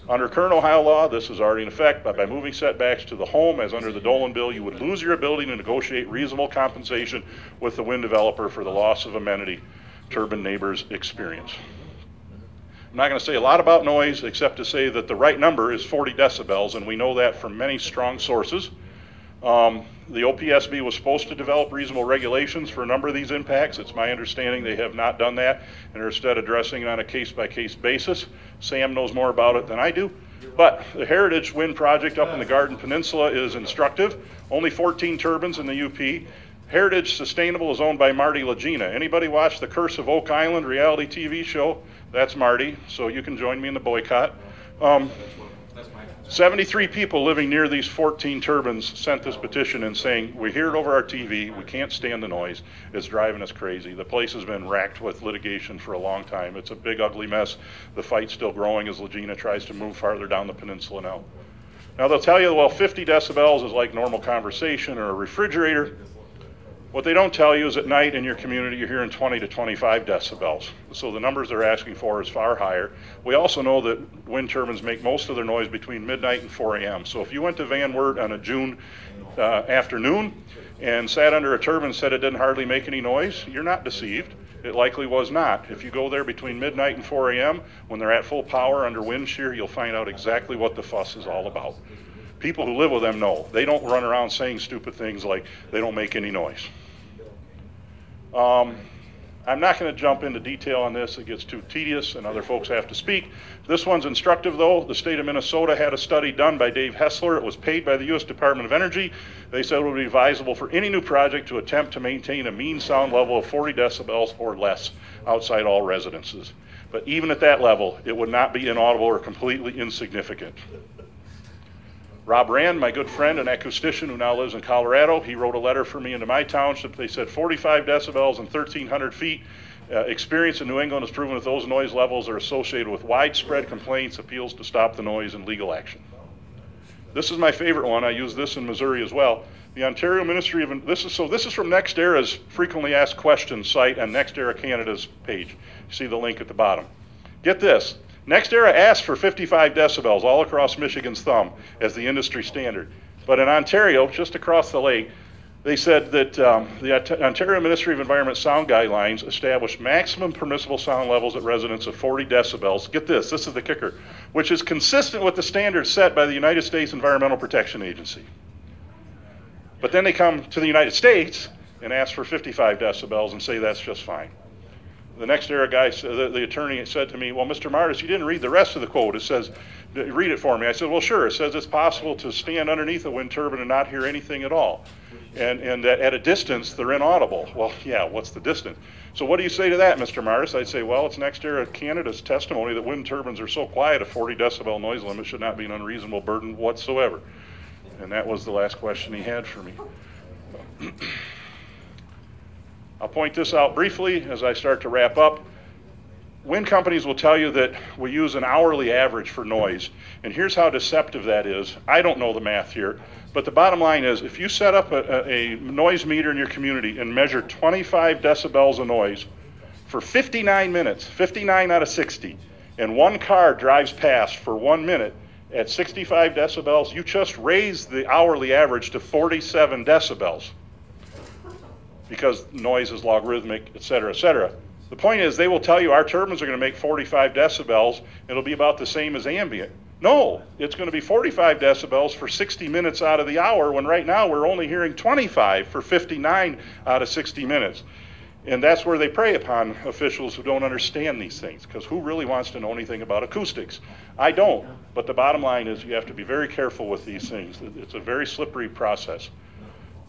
Under current Ohio law, this is already in effect, but by moving setbacks to the home, as under the Dolan bill, you would lose your ability to negotiate reasonable compensation with the wind developer for the loss of amenity turbine neighbors experience. I'm not going to say a lot about noise, except to say that the right number is 40 decibels, and we know that from many strong sources. The OPSB was supposed to develop reasonable regulations for a number of these impacts. It's my understanding they have not done that and are instead addressing it on a case-by-case basis. Sam knows more about it than I do. But the Heritage Wind Project up in the Garden Peninsula is instructive. Only 14 turbines in the UP. Heritage Sustainable is owned by Marty Legina. Anybody watch the Curse of Oak Island reality TV show? That's Marty, so you can join me in the boycott. 73 people living near these 14 turbines sent this petition in saying, we hear it over our TV, we can't stand the noise, it's driving us crazy. The place has been racked with litigation for a long time. It's a big ugly mess. The fight's still growing as Legina tries to move farther down the peninsula now. Now they'll tell you, well, 50 decibels is like normal conversation or a refrigerator. What they don't tell you is at night in your community you're hearing 20 to 25 decibels. So the numbers they're asking for is far higher. We also know that wind turbines make most of their noise between midnight and 4 a.m. So if you went to Van Wert on a June afternoon and sat under a turbine and said it didn't hardly make any noise, you're not deceived. It likely was not. If you go there between midnight and 4 a.m. when they're at full power under wind shear, you'll find out exactly what the fuss is all about. People who live with them know. They don't run around saying stupid things like they don't make any noise. I'm not going to jump into detail on this. It gets too tedious and other folks have to speak. This one's instructive though. The state of Minnesota had a study done by Dave Hessler. It was paid by the U.S. Department of Energy. They said it would be advisable for any new project to attempt to maintain a mean sound level of 40 decibels or less outside all residences. But even at that level, it would not be inaudible or completely insignificant. Rob Rand, my good friend, an acoustician who now lives in Colorado, he wrote a letter for me into my township. They said 45 decibels and 1,300 feet Experience in New England has proven that those noise levels are associated with widespread complaints, appeals to stop the noise, and legal action. This is my favorite one. I use this in Missouri as well. The Ontario Ministry of, this is from NextEra's frequently asked questions site on NextEra Canada's page. You see the link at the bottom. Get this. NextEra asked for 55 decibels all across Michigan's thumb as the industry standard. But in Ontario, just across the lake, they said that the Ontario Ministry of Environment sound guidelines establish maximum permissible sound levels at residents of 40 decibels. Get this is the kicker, which is consistent with the standards set by the United States Environmental Protection Agency. But then they come to the United States and ask for 55 decibels and say that's just fine. The NextEra guy, the attorney said to me, well, Mr. Martis, you didn't read the rest of the quote. It says, read it for me. I said, well, sure. It says it's possible to stand underneath a wind turbine and not hear anything at all. And that at a distance, they're inaudible. Well, yeah, what's the distance? So what do you say to that, Mr. Martis? I'd say, well, it's NextEra Canada's testimony that wind turbines are so quiet, a 40 decibel noise limit should not be an unreasonable burden whatsoever. And that was the last question he had for me. I'll point this out briefly as I start to wrap up. Wind companies will tell you that we use an hourly average for noise. And here's how deceptive that is. I don't know the math here, but the bottom line is if you set up a noise meter in your community and measure 25 decibels of noise for 59 minutes, 59 out of 60, and one car drives past for 1 minute at 65 decibels, you just raised the hourly average to 47 decibels. Because noise is logarithmic, et cetera, et cetera. The point is they will tell you our turbines are going to make 45 decibels. It'll be about the same as ambient. No, it's going to be 45 decibels for 60 minutes out of the hour when right now we're only hearing 25 for 59 out of 60 minutes. And that's where they prey upon officials who don't understand these things, because who really wants to know anything about acoustics? I don't, but the bottom line is you have to be very careful with these things. It's a very slippery process.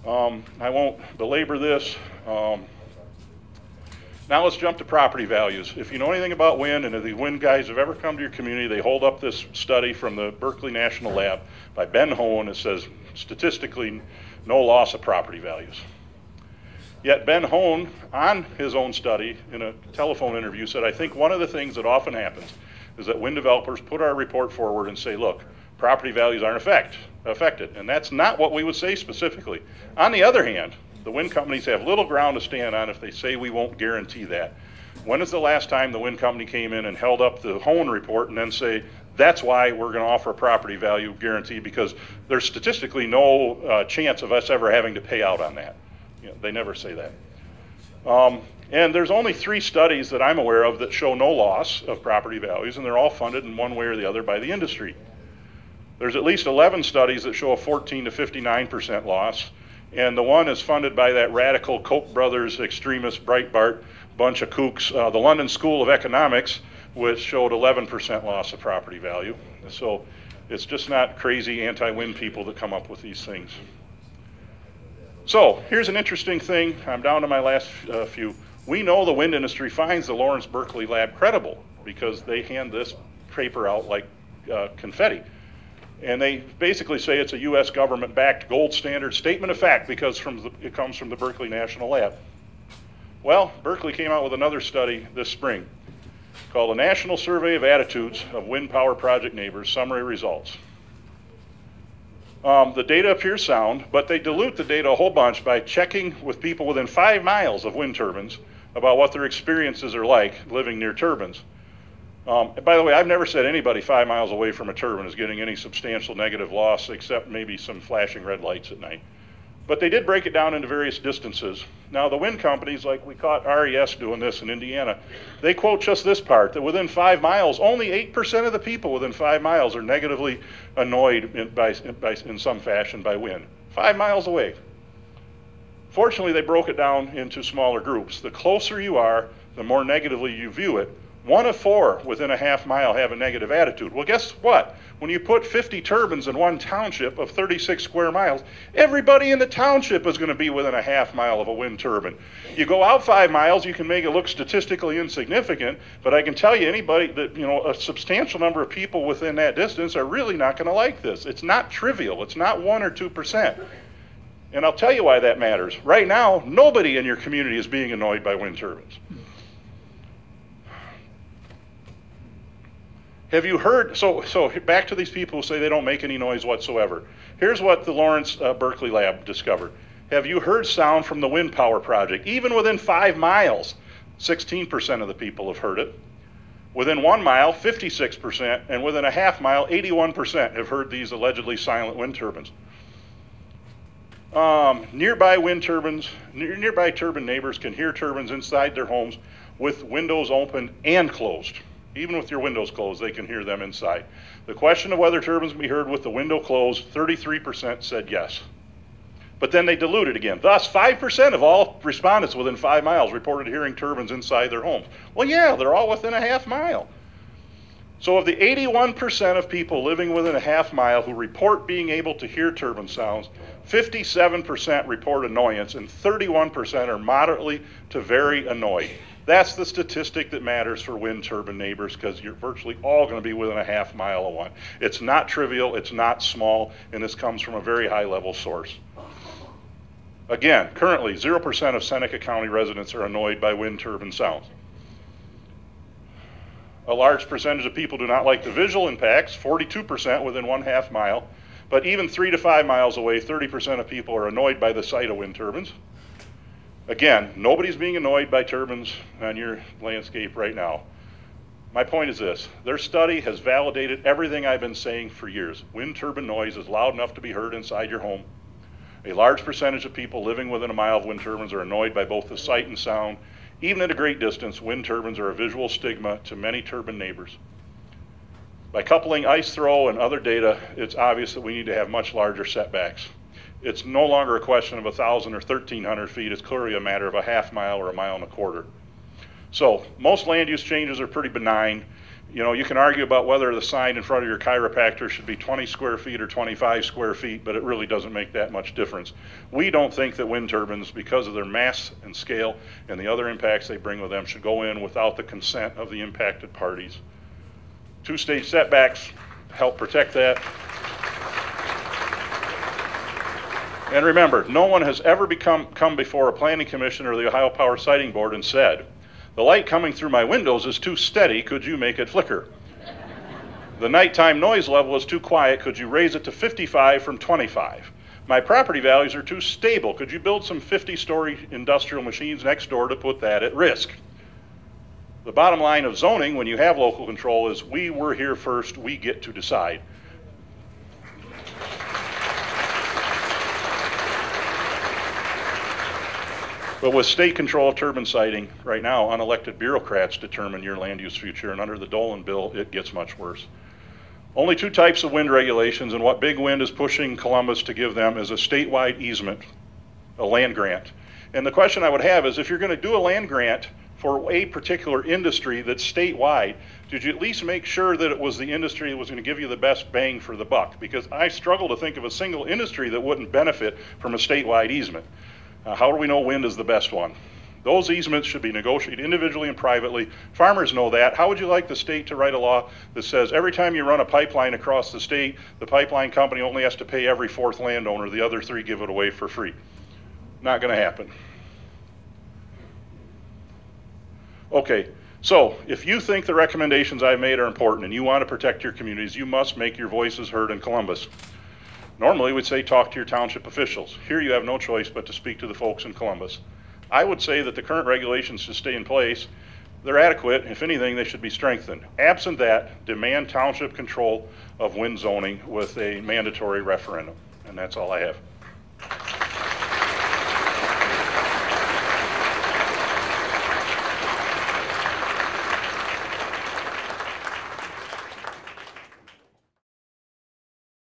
I won't belabor this. Now let's jump to property values. If you know anything about wind, and if the wind guys have ever come to your community, they hold up this study from the Berkeley National Lab by Ben Ho, and it says statistically no loss of property values. Yet Ben Hone, on his own study, in a telephone interview, said, I think one of the things that often happens is that wind developers put our report forward and say, look, property values aren't affected. And that's not what we would say specifically. On the other hand, the wind companies have little ground to stand on if they say we won't guarantee that. When is the last time the wind company came in and held up the Hone report and then say, that's why we're going to offer a property value guarantee, because there's statistically no chance of us ever having to pay out on that. You know, they never say that. And there's only 3 studies that I'm aware of that show no loss of property values, and they're all funded in one way or the other by the industry. There's at least 11 studies that show a 14 to 59% loss, and the one is funded by that radical Koch brothers extremist Breitbart bunch of kooks, the London School of Economics, which showed 11% loss of property value. So it's just not crazy anti-wind people that come up with these things. So here's an interesting thing. I'm down to my last few. We know the wind industry finds the Lawrence Berkeley lab credible because they hand this paper out like confetti. And they basically say it's a U.S. government-backed gold standard statement of fact because it comes from the Berkeley National Lab. Well, Berkeley came out with another study this spring called a National Survey of Attitudes of Wind Power Project Neighbors, Summary Results. The data appears sound, but they dilute the data a whole bunch by checking with people within 5 miles of wind turbines about what their experiences are like living near turbines. By the way, I've never said anybody 5 miles away from a turbine is getting any substantial negative loss except maybe some flashing red lights at night. But they did break it down into various distances. Now the wind companies, like we caught RES doing this in Indiana, they quote just this part, that within 5 miles, only 8% of the people within 5 miles are negatively annoyed in some fashion by wind. 5 miles away. Fortunately, they broke it down into smaller groups. The closer you are, the more negatively you view it. 1 of 4 within a half mile have a negative attitude. Well, guess what? When you put 50 turbines in one township of 36 square miles, everybody in the township is going to be within a half mile of a wind turbine. You go out 5 miles, you can make it look statistically insignificant, but I can tell you anybody that, a substantial number of people within that distance are really not going to like this. It's not trivial. It's not 1 or 2%. And I'll tell you why that matters. Right now, nobody in your community is being annoyed by wind turbines. Have you heard, so back to these people who say they don't make any noise whatsoever. Here's what the Lawrence Berkeley lab discovered. Have you heard sound from the wind power project? Even within 5 miles, 16% of the people have heard it. Within 1 mile, 56%, and within a half mile, 81% have heard these allegedly silent wind turbines. Nearby turbine neighbors can hear turbines inside their homes with windows open and closed. Even with your windows closed, they can hear them inside. The question of whether turbines can be heard with the window closed, 33% said yes. But then they diluted again. Thus, 5% of all respondents within 5 miles reported hearing turbines inside their homes. Well, yeah, they're all within a half mile. So of the 81% of people living within a half mile who report being able to hear turbine sounds, 57% report annoyance and 31% are moderately to very annoyed. That's the statistic that matters for wind turbine neighbors, because you're virtually all going to be within a half mile of one. It's not trivial, it's not small, and this comes from a very high level source. Again, currently 0% of Seneca County residents are annoyed by wind turbine sounds. A large percentage of people do not like the visual impacts, 42% within 1/2 mile, but even 3 to 5 miles away, 30% of people are annoyed by the sight of wind turbines. Again, nobody's being annoyed by turbines on your landscape right now. My point is this: their study has validated everything I've been saying for years. Wind turbine noise is loud enough to be heard inside your home. A large percentage of people living within a mile of wind turbines are annoyed by both the sight and sound. Even at a great distance, wind turbines are a visual stigma to many turbine neighbors. By coupling ice throw and other data, it's obvious that we need to have much larger setbacks. It's no longer a question of 1,000 or 1,300 feet. It's clearly a matter of a half mile or 1.25 miles. So most land use changes are pretty benign. You know, you can argue about whether the sign in front of your chiropractor should be 20 square feet or 25 square feet, but it really doesn't make that much difference. We don't think that wind turbines, because of their mass and scale and the other impacts they bring with them, should go in without the consent of the impacted parties. Two-stage setbacks help protect that. And remember, no one has ever come before a planning commission or the Ohio Power Siting Board and said, "The light coming through my windows is too steady, could you make it flicker? The nighttime noise level is too quiet, could you raise it to 55 from 25? My property values are too stable, could you build some 50-story industrial machines next door to put that at risk?" The bottom line of zoning, when you have local control, is we were here first, we get to decide. But with state control of turbine siting, right now, unelected bureaucrats determine your land use future, and under the Dolan bill, it gets much worse. Only 2 types of wind regulations, and what Big Wind is pushing Columbus to give them is a statewide easement, a land grant. And the question I would have is, if you're going to do a land grant for a particular industry that's statewide, did you at least make sure that it was the industry that was going to give you the best bang for the buck? Because I struggle to think of a single industry that wouldn't benefit from a statewide easement. How do we know wind is the best one? Those easements should be negotiated individually and privately. Farmers know that. How would you like the state to write a law that says every time you run a pipeline across the state, the pipeline company only has to pay every 4th landowner, the other 3 give it away for free? Not going to happen. Okay, so if you think the recommendations I've made are important and you want to protect your communities, you must make your voices heard in Columbus. Normally we'd say talk to your township officials. Here you have no choice but to speak to the folks in Columbus. I would say that the current regulations should stay in place. They're adequate. If anything, they should be strengthened. Absent that, demand township control of wind zoning with a mandatory referendum. And that's all I have.